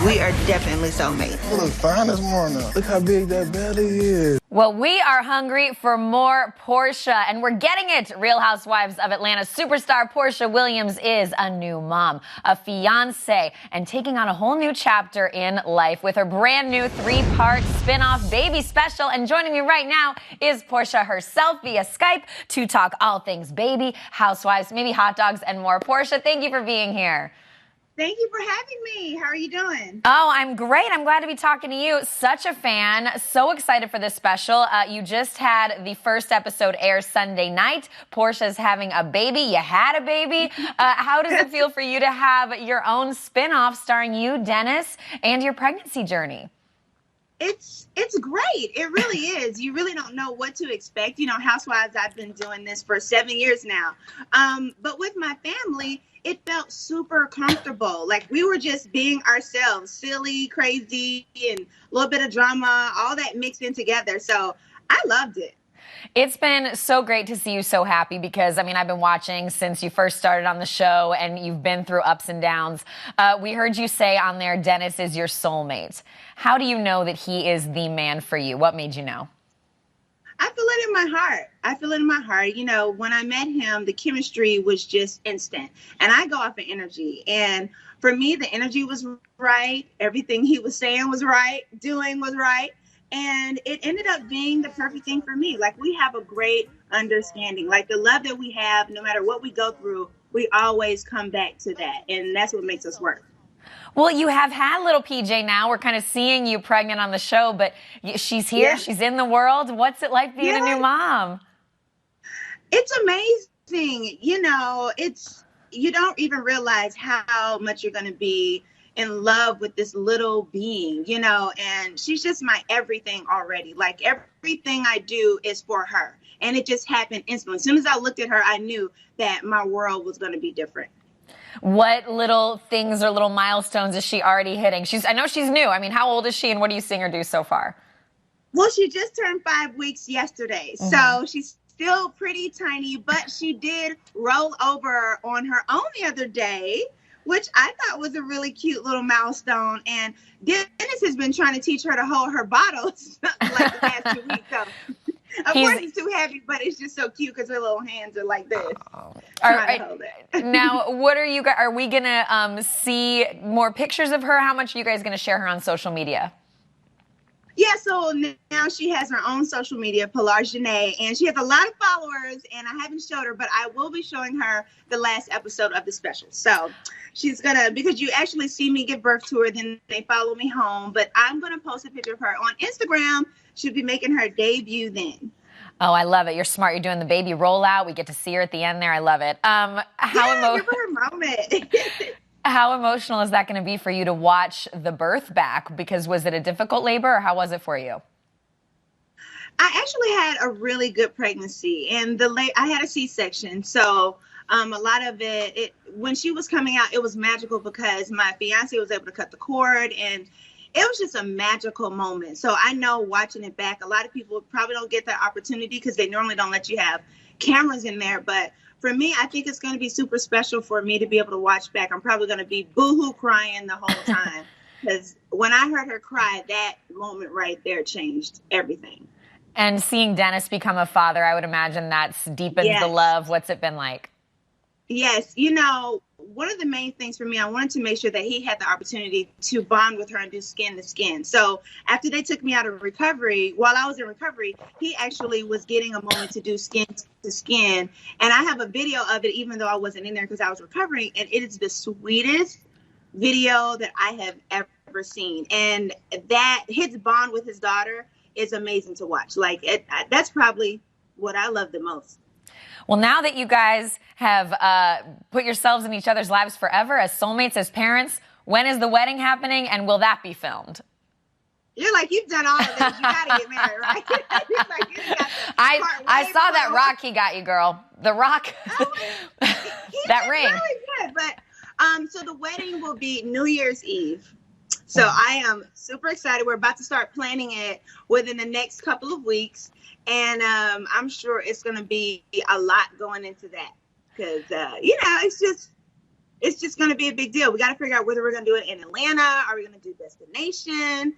We are definitely soulmates. You look fine this morning. Look how big that belly is. Well, we are hungry for more Porsha, and we're getting it. Real Housewives of Atlanta superstar Porsha Williams is a new mom, a fiance, and taking on a whole new chapter in life with her brand new 3-part spin-off baby special. And joining me right now is Porsha herself via Skype to talk all things baby, housewives, maybe hot dogs, and more. Porsha, thank you for being here. Thank you for having me. How are you doing? Oh, I'm great. I'm glad to be talking to you. Such a fan. So excited for this special. You just had the first episode air Sunday night. Porsha's having a baby. You had a baby. How does it feel for you to have your own spinoff starring you, Dennis, and your pregnancy journey? It's great. It really is. You really don't know what to expect. You know, Housewives, I've been doing this for 7 years now. But with my family, it felt super comfortable. Like we were just being ourselves, silly, crazy, and a little bit of drama, all that mixed in together. So I loved it. It's been so great to see you so happy because, I mean, I've been watching since you first started on the show and you've been through ups and downs. We heard you say on there, Dennis is your soulmate. How do you know that he is the man for you? What made you know? I feel it in my heart. I feel it in my heart. You know, when I met him, the chemistry was just instant. And I go off of energy. And for me, the energy was right. Everything he was saying was right. Doing was right. And it ended up being the perfect thing for me. Like, we have a great understanding. Like, the love that we have, no matter what we go through, we always come back to that. And that's what makes us work. Well, you have had little PJ now. We're kind of seeing you pregnant on the show, but she's here. Yeah. She's in the world. What's it like being a new mom? It's amazing. You know, you don't even realize how much you're going to be in love with this little being, you know, and she's just my everything already. Like everything I do is for her. And it just happened instantly. As soon as I looked at her, I knew that my world was going to be different. What little things or little milestones is she already hitting? I know she's new. I mean, how old is she and what are you seeing her do so far? Well, she just turned 5 weeks yesterday. Mm-hmm. So she's still pretty tiny, but she did roll over on her own the other day, which I thought was a really cute little milestone. And Dennis has been trying to teach her to hold her bottles like the past 2 weeks. So of course it's too heavy, but it's just so cute because her little hands are like this. Trying to hold it. Now, what are you guys? Are we gonna see more pictures of her? How much are you guys gonna share her on social media? Yeah, so now she has her own social media, Pilar Janae, and she has a lot of followers, and I haven't showed her, but I will be showing her the last episode of the special. So she's gonna, because you actually see me give birth to her, then they follow me home, but I'm gonna post a picture of her on Instagram. She'll be making her debut then. Oh, I love it. You're smart. You're doing the baby rollout. We get to see her at the end there. I love it. Give her a moment. How emotional is that going to be for you to watch the birth back? Because was it a difficult labor or how was it for you? I actually had a really good pregnancy and I had a C-section. So a lot of it, when she was coming out, it was magical because my fiance was able to cut the cord and it was just a magical moment. So I know watching it back, a lot of people probably don't get that opportunity because they normally don't let you have cameras in there. But for me, I think it's going to be super special for me to be able to watch back. I'm probably going to be boohoo crying the whole time because when I heard her cry, that moment right there changed everything. And seeing Dennis become a father, I would imagine that's deepened the love. What's it been like? Yes. You know, one of the main things for me, I wanted to make sure that he had the opportunity to bond with her and do skin to skin. So after they took me out of recovery, while I was in recovery, he actually was getting a moment to do skin to skin. And I have a video of it, even though I wasn't in there because I was recovering. And it is the sweetest video that I have ever seen. And that his bond with his daughter is amazing to watch. Like that's probably what I love the most. Well, now that you guys have put yourselves in each other's lives forever as soulmates, as parents, when is the wedding happening and will that be filmed? You're like, you've done all of this. You got to get married, right? I saw that rock he got you, girl. The rock. That ring. Really good. But so the wedding will be New Year's Eve. So I am super excited. We're about to start planning it within the next couple of weeks. And I'm sure it's going to be a lot going into that because, it's just it's just going to be a big deal. We got to figure out whether we're going to do it in Atlanta. Are we going to do destination?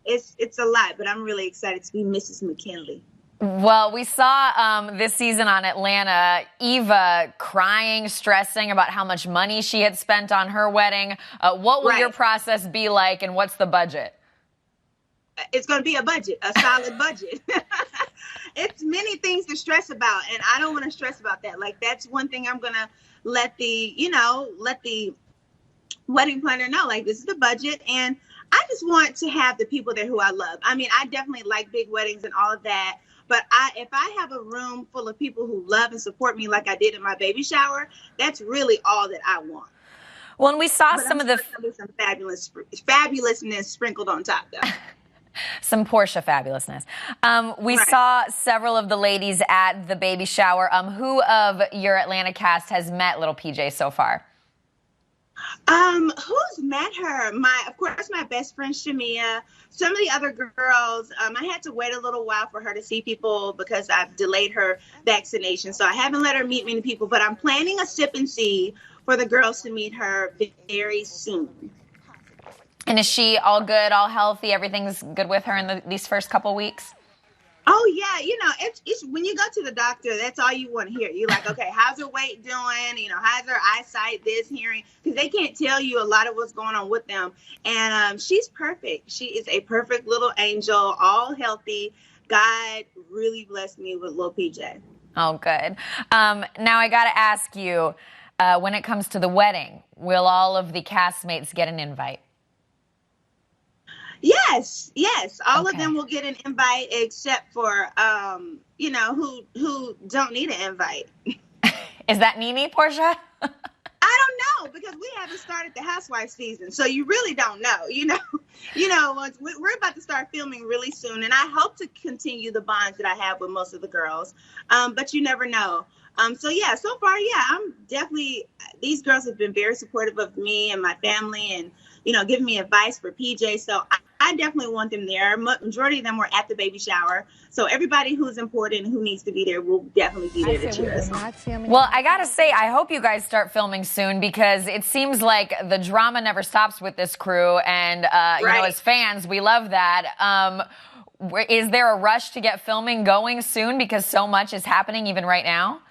It's a lot, but I'm really excited to be Mrs. McKinley. Well, we saw this season on Atlanta, Eva crying, stressing about how much money she had spent on her wedding. What will your process be like, and what's the budget? It's going to be a budget, a solid budget. It's many things to stress about, and I don't want to stress about that. Like, that's one thing I'm going to let the wedding planner know. Like, this is the budget, and I just want to have the people there who I love. I mean, I definitely like big weddings and all of that. But if I have a room full of people who love and support me like I did in my baby shower, that's really all that I want. Well, and we saw some fabulousness sprinkled on top, though. Some Porsha fabulousness. We saw several of the ladies at the baby shower. Who of your Atlanta cast has met little PJ so far? Who's met her? Of course, my best friend, Shamia. Some of the other girls, I had to wait a little while for her to see people because I've delayed her vaccination. So I haven't let her meet many people, but I'm planning a sip and see for the girls to meet her very soon. And is she all good, all healthy? Everything's good with her in these first couple weeks? Oh, yeah. It's when you go to the doctor, that's all you want to hear. You're like, okay, how's her weight doing? How's her eyesight, this, hearing? Because they can't tell you a lot of what's going on with them. And she's perfect. She is a perfect little angel, all healthy. God really blessed me with little PJ. Oh, good. Now I got to ask you, when it comes to the wedding, will all of the castmates get an invite? Yes. All of them will get an invite except for, who don't need an invite. Is that NeNe, Porsha? I don't know, because we haven't started the housewife season. So you really don't know, we're about to start filming really soon. And I hope to continue the bonds that I have with most of the girls. But you never know. So far, I'm definitely, these girls have been very supportive of me and my family and, giving me advice for PJ. So I definitely want them there. Majority of them were at the baby shower. So everybody who's important and who needs to be there will definitely be there to cheer us on. Well, I got to say, I hope you guys start filming soon, because it seems like the drama never stops with this crew. And, as fans, we love that. Is there a rush to get filming going soon, because so much is happening even right now?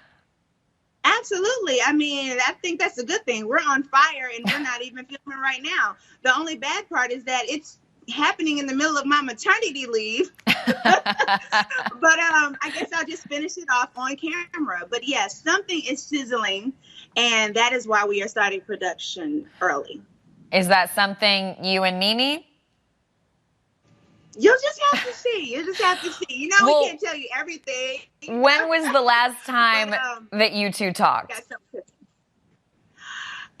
Absolutely. I mean, I think that's a good thing. We're on fire and we're not even filming right now. The only bad part is that it's happening in the middle of my maternity leave. But I guess I'll just finish it off on camera. But yes, something is sizzling, and that is why we are starting production early. Is that something you and NeNe? You'll just have to see. We can't tell you everything. When was the last time that you two talked?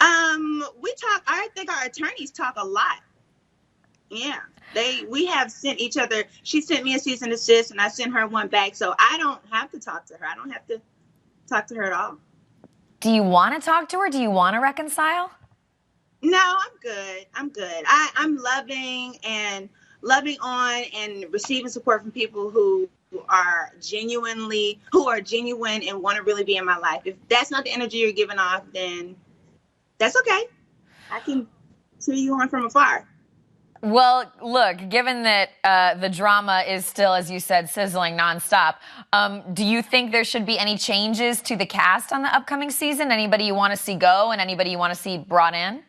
We talk. I think our attorneys talk a lot. Yeah, we have sent each other. She sent me a cease and desist, and I sent her one back. So I don't have to talk to her. I don't have to talk to her at all. Do you want to talk to her? Do you want to reconcile? No, I'm good. I'm loving on and receiving support from people who are genuine and want to really be in my life. If that's not the energy you're giving off, then that's okay. I can cheer you on from afar. Well, look, given that the drama is still, as you said, sizzling nonstop, do you think there should be any changes to the cast on the upcoming season? Anybody you want to see go and anybody you want to see brought in?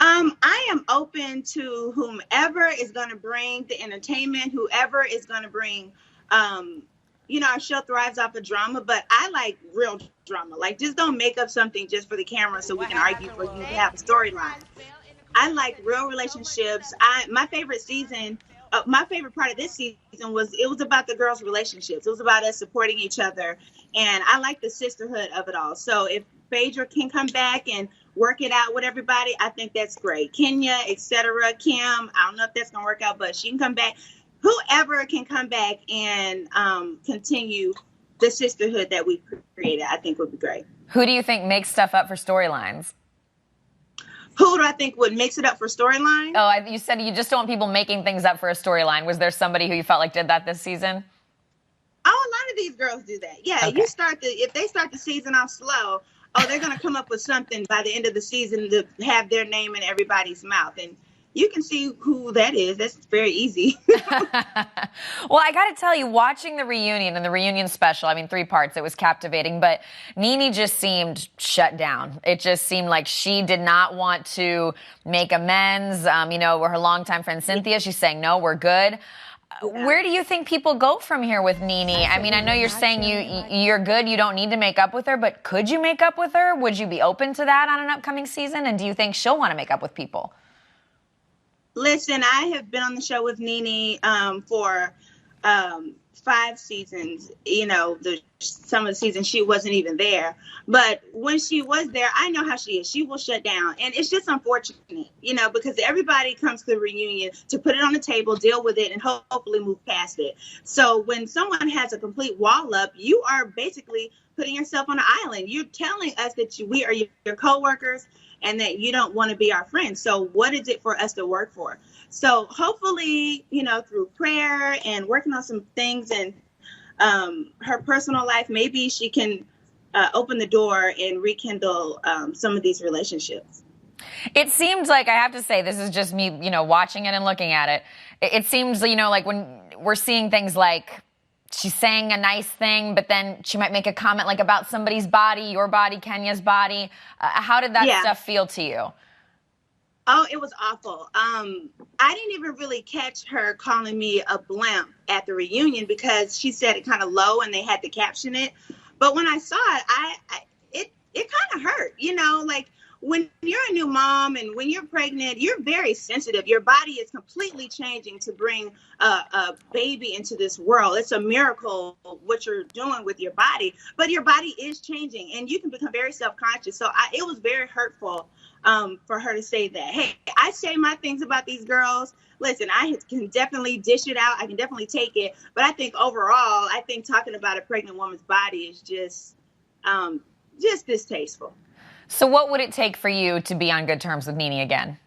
I am open to whomever is going to bring the entertainment, whoever is going to bring, our show thrives off of drama, but I like real drama. Like, just don't make up something just for the camera so we can argue for you to have a storyline. I like real relationships. My favorite part of this season was about the girls' relationships. It was about us supporting each other, and I like the sisterhood of it all. So if Phaedra can come back and work it out with everybody, I think that's great. Kenya, etc. Kim, I don't know if that's gonna work out, but she can come back. Whoever can come back and continue the sisterhood that we created, I think would be great. Who do you think makes stuff up for storylines? Who do I think would mix it up for storyline? Oh, you said you just don't want people making things up for a storyline. Was there somebody who you felt like did that this season? Oh, a lot of these girls do that. Yeah, okay. If they start the season off slow, oh, they're going to come up with something by the end of the season to have their name in everybody's mouth. And you can see who that is. That's very easy. Well, I got to tell you, watching the reunion and the reunion special, I mean, 3 parts, it was captivating, but NeNe just seemed shut down. It just seemed like she did not want to make amends. You know, her longtime friend Cynthia, she's saying, no, we're good. Where do you think people go from here with NeNe? I mean, I know you're saying you're good, you don't need to make up with her, but could you make up with her? Would you be open to that on an upcoming season? And do you think she'll want to make up with people? Listen, I have been on the show with NeNe for 5 seasons. You know, some of the seasons she wasn't even there. But when she was there, I know how she is. She will shut down. And it's just unfortunate, you know, because everybody comes to the reunion to put it on the table, deal with it, and hopefully move past it. So when someone has a complete wall up, you are basically putting yourself on an island. You're telling us that we are your coworkers and that you don't want to be our friends. So what is it for us to work for? So hopefully, you know, through prayer and working on some things in her personal life, maybe she can open the door and rekindle some of these relationships. It seems like, I have to say, this is just me, you know, watching it and looking at it. It seems, you know, like when we're seeing things like she's saying a nice thing, but then she might make a comment like about somebody's body, your body, Kenya's body. How did that stuff feel to you? Oh, it was awful. I didn't even really catch her calling me a blimp at the reunion because she said it kind of low and they had to caption it. But when I saw it, it kind of hurt, you know, like when you're a new mom and when you're pregnant, you're very sensitive. Your body is completely changing to bring a baby into this world. It's a miracle what you're doing with your body, but your body is changing and you can become very self-conscious. So it was very hurtful for her to say that. Hey, I say my things about these girls. Listen, I can definitely dish it out. I can definitely take it. But I think overall, talking about a pregnant woman's body is just distasteful. So what would it take for you to be on good terms with NeNe again?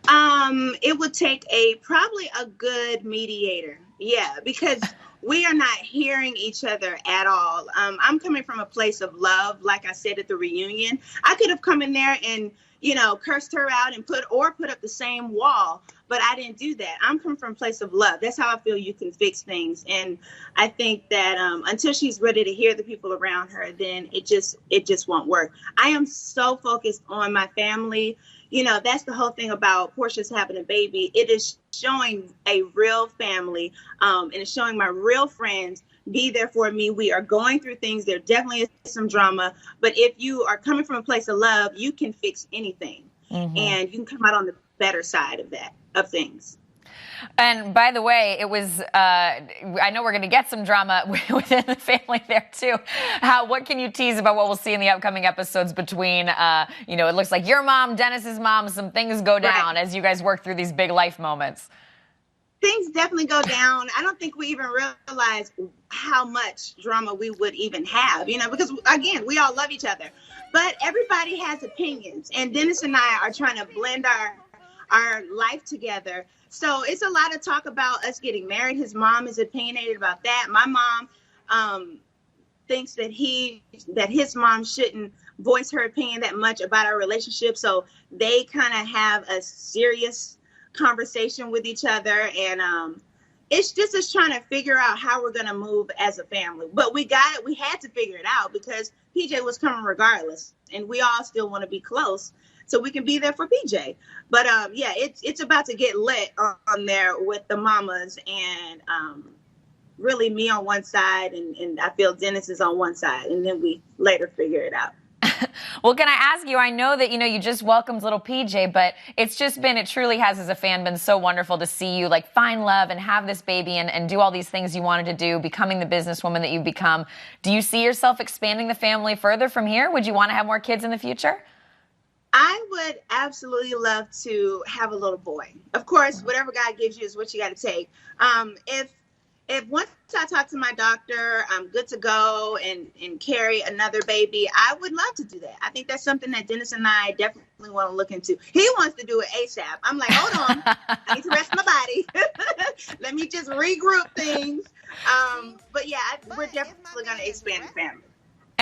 It would take probably a good mediator. Yeah, because we are not hearing each other at all. I'm coming from a place of love, like I said at the reunion. I could have come in there and, you know, cursed her out and put up the same wall, but I didn't do that. I'm coming from a place of love. That's how I feel you can fix things. And I think that until she's ready to hear the people around her, then it just won't work. I am so focused on my family. You know, that's the whole thing about Porsha's having a baby. It is showing a real family, and it's showing my real friends be there for me. We are going through things. There definitely is some drama, but if you are coming from a place of love, you can fix anything, and you can come out on the better side of things. And by the way, it was, I know we're going to get some drama within the family there too. What can you tease about what we'll see in the upcoming episodes between, you know, it looks like your mom, Dennis's mom, some things go down as you guys work through these big life moments. Things definitely go down. I don't think we even realize how much drama we would even have, you know, because again, we all love each other, but everybody has opinions, and Dennis and I are trying to blend our life together. So it's a lot of talk about us getting married. His mom is opinionated about that. My mom thinks that his mom shouldn't voice her opinion that much about our relationship. So they kind of have a serious conversation with each other. And it's just us trying to figure out how we're going to move as a family. But we had to figure it out because PJ was coming regardless. And we all still want to be close so we can be there for PJ. But yeah, it's about to get lit on there with the mamas and really me on one side, and I feel Dennis is on one side, and then we later figure it out. Well, can I ask you, I know that, you know, you just welcomed little PJ, but it truly has as a fan been so wonderful to see you like find love and have this baby and do all these things you wanted to do, becoming the businesswoman that you've become. Do you see yourself expanding the family further from here? Would you want to have more kids in the future? I would absolutely love to have a little boy. Of course, whatever God gives you is what you got to take. If once I talk to my doctor, I'm good to go and carry another baby, I would love to do that. I think that's something that Dennis and I definitely want to look into. He wants to do it ASAP. I'm like, hold on, I need to rest my body. Let me just regroup things. But yeah, we're definitely going to expand the family.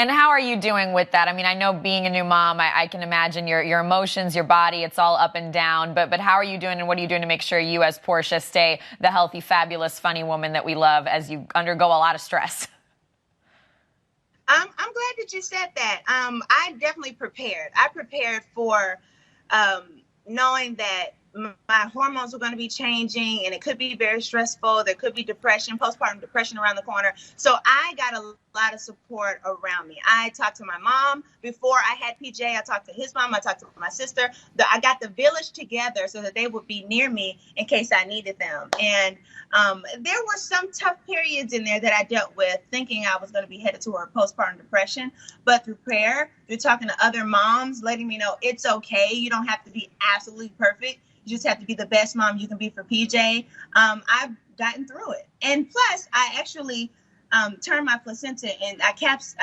And how are you doing with that? I mean, I know being a new mom, I can imagine your emotions, your body, it's all up and down. But how are you doing, and what are you doing to make sure you, as Porsha, stay the healthy, fabulous, funny woman that we love as you undergo a lot of stress? I'm glad that you said that. I definitely prepared. I prepared for knowing that my hormones were going to be changing, and it could be very stressful. There could be depression, postpartum depression around the corner. So I got a lot of support around me. I talked to my mom before I had PJ. I talked to his mom. I talked to my sister. I got the village together so that they would be near me in case I needed them. And there were some tough periods in there that I dealt with, thinking I was going to be headed toward postpartum depression. But through prayer, through talking to other moms, letting me know it's okay. You don't have to be absolutely perfect. You just have to be the best mom you can be for PJ. I've gotten through it. And plus, I actually turned my placenta and I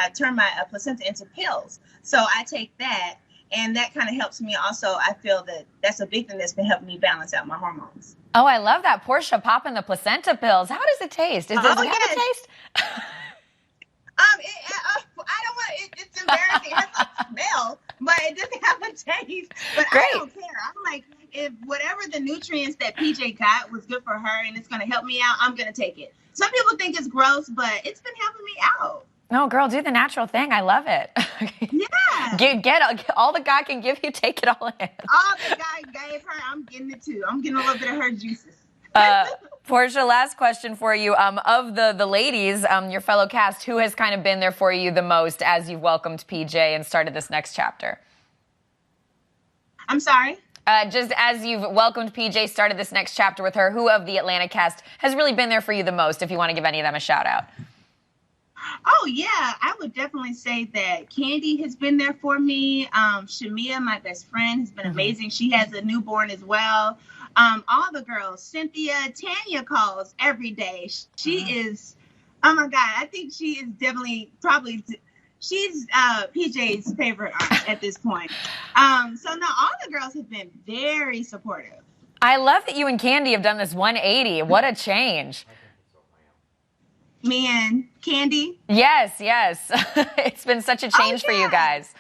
turned my placenta into pills. So I take that, and that kind of helps me also. I feel that that's a big thing that's been helping me balance out my hormones. Oh, I love that. Porsha popping the placenta pills. How does it taste? Does it have a taste? I don't want it's embarrassing. It has a smell, but it doesn't have a taste. But Great. I don't care. I'm like, if whatever the nutrients that PJ got was good for her and it's going to help me out, I'm going to take it. Some people think it's gross, but it's been helping me out. No, girl, do the natural thing. I love it. Yeah. Get all the God can give you, take it all in. All the God gave her, I'm getting it too. I'm getting a little bit of her juices. Porsha, last question for you. Of the ladies, your fellow cast, who has kind of been there for you the most as you've welcomed PJ and started this next chapter? I'm sorry? Just as you've welcomed PJ, started this next chapter with her, who of the Atlanta cast has really been there for you the most, if you want to give any of them a shout out? Oh, yeah. I would definitely say that Candy has been there for me. Shamia, my best friend, has been amazing. She has a newborn as well. All the girls, Cynthia, Tanya calls every day. She is, oh my God, I think she is definitely she's PJ's favorite aunt at this point. So no, all the girls have been very supportive. I love that you and Candy have done this 180. What a change. Me and Candy? Yes. It's been such a change for you guys.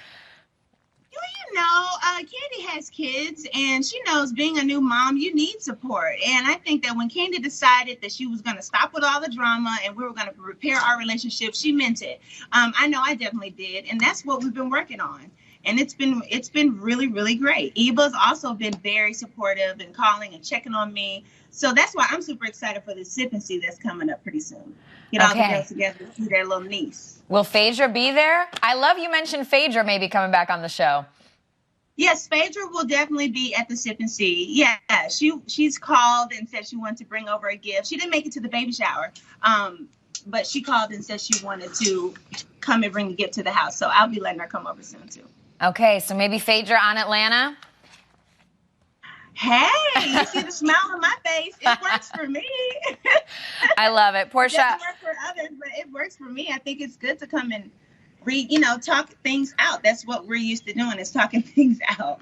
You know, Candy has kids, and she knows being a new mom, you need support. And I think that when Candy decided that she was going to stop with all the drama and we were going to repair our relationship, she meant it. I know I definitely did, and that's what we've been working on. And it's been really, really great. Eva's also been very supportive and calling and checking on me. So that's why I'm super excited for the Sip and See that's coming up pretty soon. Get all the girls together to see their little niece. Will Phaedra be there? I love you mentioned Phaedra maybe coming back on the show. Yes, Phaedra will definitely be at the Sip and See. Yeah, she's called and said she wanted to bring over a gift. She didn't make it to the baby shower, but she called and said she wanted to come and bring the gift to the house. So I'll be letting her come over soon, too. Okay, so maybe Phaedra on Atlanta? Hey, you see the smile on my face. It works for me. I love it. Porsha. It doesn't work for others, but it works for me. I think it's good to come and talk things out. That's what we're used to doing, is talking things out.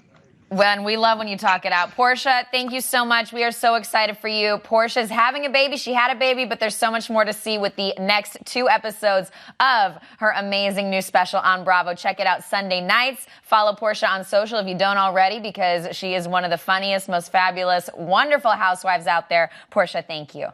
We love when you talk it out. Porsha, thank you so much. We are so excited for you. Porsha's having a baby. She had a baby, but there's so much more to see with the next 2 episodes of her amazing new special on Bravo. Check it out Sunday nights. Follow Porsha on social if you don't already, because she is one of the funniest, most fabulous, wonderful housewives out there. Porsha, thank you.